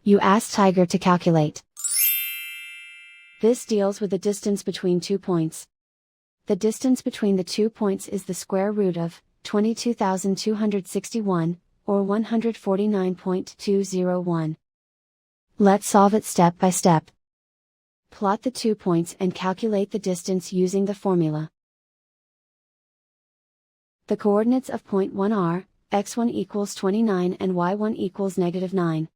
You ask Tiger to calculate. This deals with the distance between 2 points. The distance between the 2 points is the square root of 22,261, or 149.201. Let's solve it step by step. Plot the 2 points and calculate the distance using the formula. The coordinates of point 1 are, x1 equals 29 and y1 equals -9.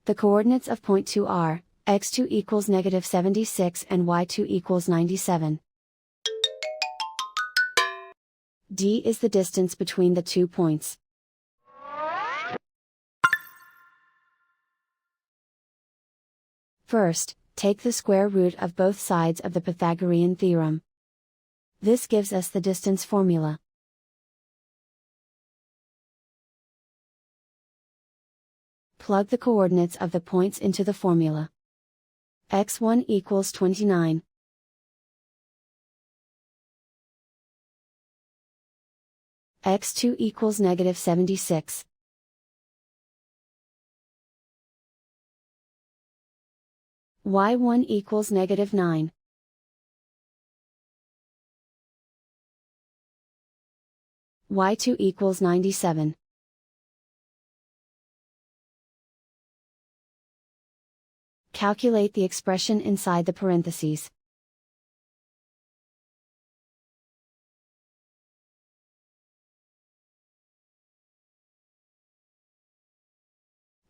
The coordinates of point 2 are, x2 equals -76 and y2 equals 97. D is the distance between the 2 points. First, take the square root of both sides of the Pythagorean theorem. This gives us the distance formula. Plug the coordinates of the points into the formula. x1 equals 29. x2 equals -76. y1 equals -9. y2 equals 97. Calculate the expression inside the parentheses.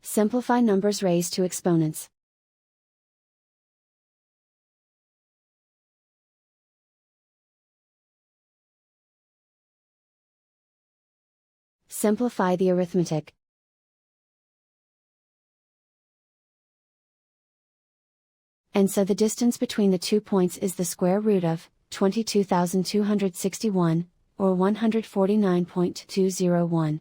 Simplify numbers raised to exponents. Simplify the arithmetic. And so the distance between the 2 points is the square root of 22,261, or 149.201.